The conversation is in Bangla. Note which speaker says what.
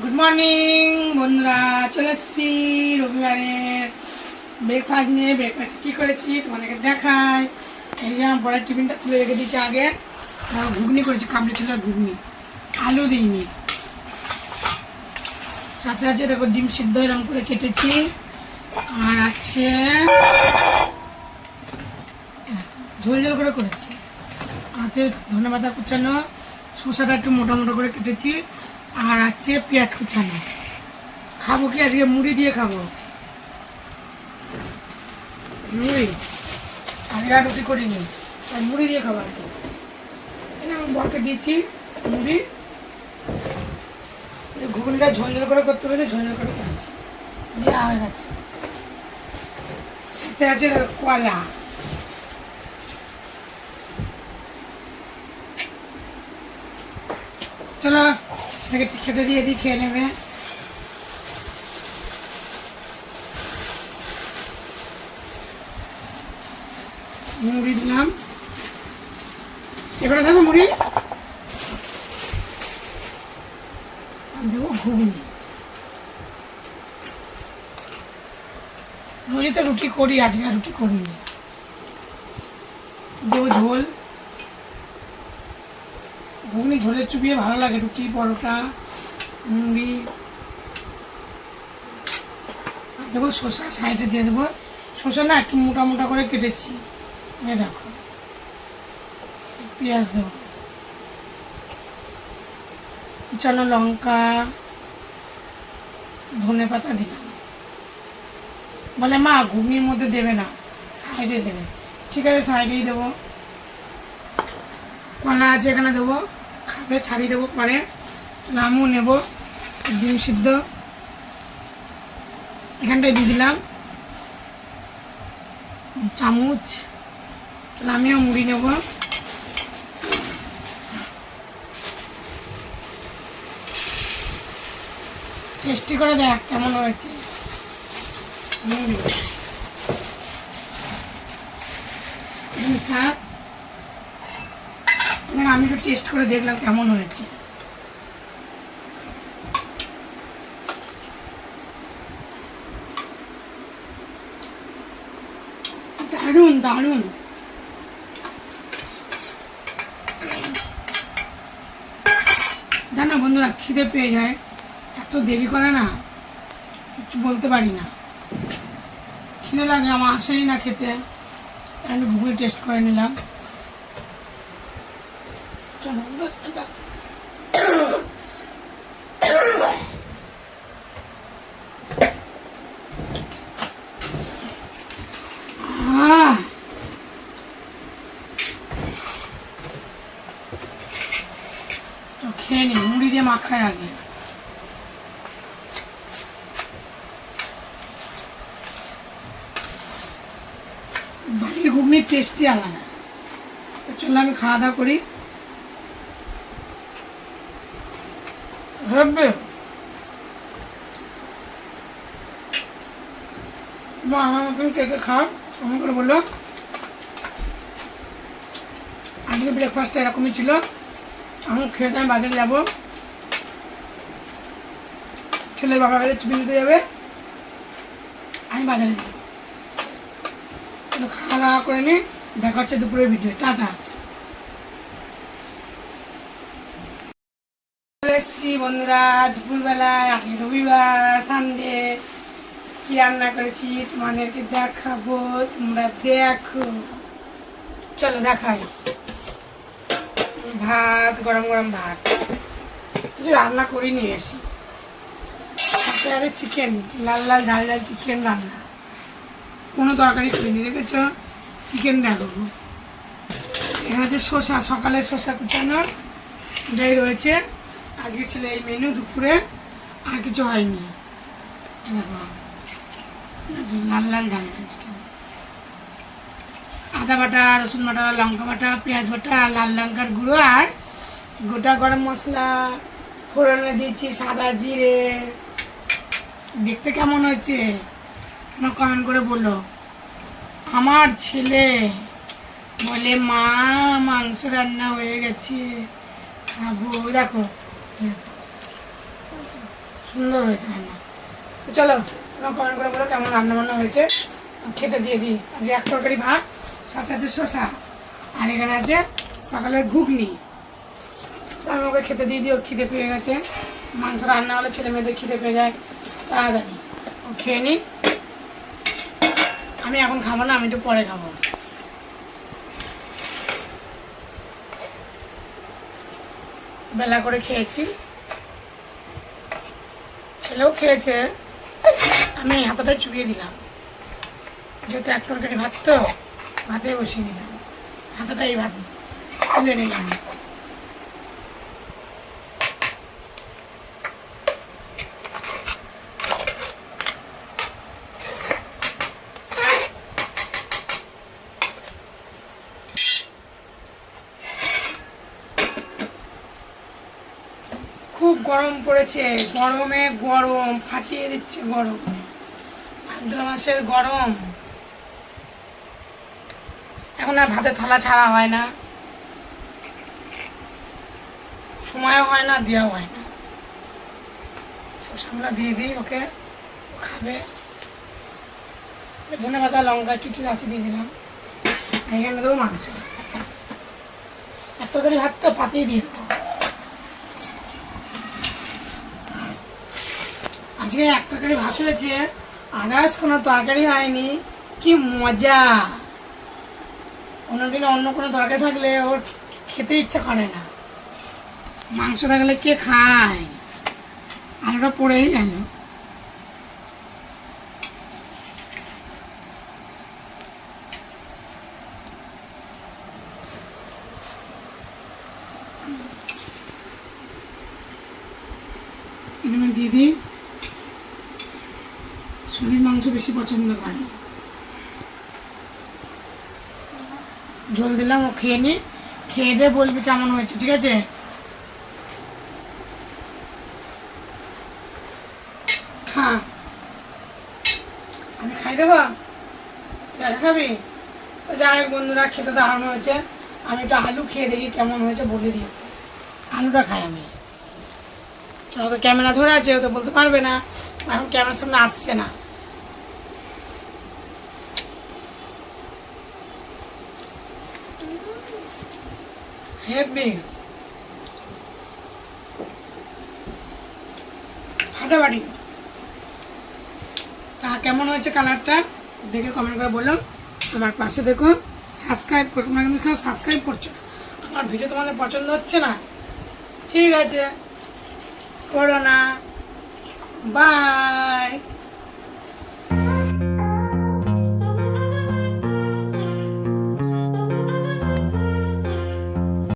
Speaker 1: গুড মর্নিং বন্ধুরা, চলে এসছি রবিবারের ব্রেকফাস্ট নিয়ে। ব্রেকফাস্ট কী করেছি তোমাদেরকে দেখাই। এই যে আমার বড়ের টিফিনটা তুলে রেখে দিয়েছি আগে। ঘুগনি করেছি, কাবলি ছোলার ঘুগনি, আলু দিইনি। সাথে আছে দেখো ডিম সিদ্ধ এরকম করে কেটেছি, আর আছে ঝোল ঝোল করে করেছি। আছে ধনেপাতা কুচানো, শসাটা একটু মোটা মোটা করে কেটেছি, আর আছে পেঁয়াজ কুচানো। খাবো কি আজকে? মুড়ি দিয়ে খাবো, মুড়ি। আগে আর রুটি করিনি, আর মুড়ি দিয়ে খাবো। আমি বরকে দিয়েছি মুড়ি। ঘুগনিটা ঝোল ঝোল করে করতে পেরেছি, ঝোল ঝোল করে করেছি, দেওয়া হয়ে গেছে। সাথে আছে কলা। চলো ছেলেকে খেতে দিয়ে দিই, খেয়ে নেবে। মুড়ি দিলাম, এবারে দেখো মুড়ি দেবো ঘুগনি। রোজই তো রুটি করি, আজকে আর রুটি করিনি। দেবো ঝোল, ঘুগনি ঝোলে চুবিয়ে ভালো লাগে, রুটি পরোটা মুড়ি। দেবো শসা, সাইডে দিয়ে দেবো শসা, না একটু মোটা মোটা করে কেটেছি। দেখো পেঁয়াজ দেবো, কুচানো লঙ্কা, ধনে পাতা দিলাম। বলে মা ঘুগনির মধ্যে দেবে না, সাইডে দেবে। ঠিক আছে, সাইডেই দেবো। কলা আছে এখানে দেবো, খাবে ছাড়িয়ে দেবো পরে। আমিও নেবো ডিম সিদ্ধ, এখানটায় দিয়ে দিলাম চামচ। আমিও মুড়ি নেব। টেস্টি করে দেখ কেমন হয়েছে মুড়ি। থাক, আমি একটু টেস্ট করে দেখলাম কেমন হয়েছে। দারুণ দারুণ। জানো বন্ধুরা, খিদে পেয়ে যায়, এত দেরি করে না, কিছু বলতে পারি না। খিদে লাগে, আমার আসেই না খেতে। আমি ঘুগনি টেস্ট করে নিলাম। চলো খেয়ে নি, মুড়ি দিয়ে মাখায় আগে। বাড়ির ঘুগনির টেস্টই আলাদা। চলো আমি খাওয়া দাওয়া করি। হবে আমার মতন কে কে খাও কেমন করে বললো। আজকে ব্রেকফাস্টটা এরকমই ছিল। আমি খেয়ে দিয়ে বাজারে যাবো, ছেলের বাবার কাছে টিফিন দিতে যাবে, আমি বাজারে যাবো। খাওয়া দাওয়া করে নিই, দেখা হচ্ছে দুপুরের ভিডিও। টাটা। চলে এসছি বন্ধুরা দুপুরবেলায়, আজকে রবিবার সানডে। কি রান্না করেছি তোমাদেরকে দেখাবো, তোমরা দেখো। চলো দেখাই। ভাত, গরম গরম ভাত, কিছু রান্না করে নিয়ে এসি। সাথে আগে চিকেন, লাল লাল ঝাল ঝাল চিকেন রান্না, কোনো তরকারি করিনি। দেখেছো চিকেন দেখো। এখানে যে শসা, সকালে শসা কুচানো এটাই রয়েছে। আজকে ছিল এই মেনু দুপুরে, আর কিছু হয়নি। লাল লাল ঝাল ঝাল চিকেন, আদা বাটা, রসুন বাটা, লঙ্কা বাটা, পেঁয়াজ বাটা, লাল লঙ্কার গুঁড়ো, আর গোটা গরম মশলা ফোড়নে দিয়েছি, সাদা জিরে। দেখতে কেমন হয়েছে কমেন্ট করে বলো। আমার ছেলে বলে মা মাংস রান্না হয়ে গেছে, খাবো। দেখো সুন্দর হয়েছে রান্না। তো চলো তোমরা কমেন্ট করে বলো কেমন রান্না বান্না হয়েছে, খেতে দিয়ে দিই। আজ এক তরকারি ভাত, সাথে আছে শসা, আর এখানে আছে সকালের ঘুগনি। আমি ওকে খেতে দিয়ে দিই, ওর খিদে পেয়ে গেছে। মাংস রান্না হলে ছেলে মেয়েদের খিদে পেয়ে যায় তাড়াতাড়ি। ও খেয়ে নিই, আমি এখন খাবো না, আমি একটু পরে খাবো। বেলা করে খেয়েছি, ছেলেও খেয়েছে, আমি হাতটাই চুবিয়ে দিলাম, যেহেতু এক তরকারি ভাত তো ভাতে বসিয়ে দিলাম, হাতটাই ভাত তুলে নিলাম। খুব গরম পড়েছে, গরমে গরম ফাটিয়ে দিচ্ছে গরম, ভাদ্র মাসের গরম। এখন আর ভাতের থালা ছাড়া হয় না, সময়ও হয় না, দেওয়াও হয় না। শসাগুলো দিয়ে দিই ওকে, খাবে। ধনে পাতা লঙ্কা একটু আছে দিয়ে দিলাম, এখানে দেবো মাংস। এক তরকারি ভাত তো পাতেই দিয়ে দেবো। আজকে এক তরকারি ভাত হয়েছে, আদার্স কোনো তরকারি হয়নি, কি মজা। অন্যদিন অন্য কোনো তরকারি থাকলে ওর খেতে ইচ্ছা করে না, মাংস থাকলে কে খায়। আলুটা পড়েই গেল। দিদি শরীর মাংস বেশি পছন্দ করে, ঝোল দিলাম, ও খেয়ে নি, খেয়ে দিয়ে বলবি কেমন হয়েছে, ঠিক আছে? হ্যাঁ আমি খাই দেবো, খাবি? যাই হোক বন্ধুরা, খেতে দারুণ হয়েছে। আমি তো আলু খেয়ে দেখি কেমন হয়েছে, বলে দিই। আলুটা খাই আমি, ও তো ক্যামেরা ধরে আছে, ও তো বলতে পারবে না, এখন ক্যামেরার সামনে আসছে না। হেভি ফাটাফাটি। তা কেমন হয়েছে কালারটা দেখে কমেন্ট করে বললাম। আমার পাশে দেখো, সাবস্ক্রাইব করছো, তোমরা কিন্তু কেউ সাবস্ক্রাইব করছো না। আমার ভিডিও তোমাদের পছন্দ হচ্ছে না, ঠিক আছে, করো না। বাই।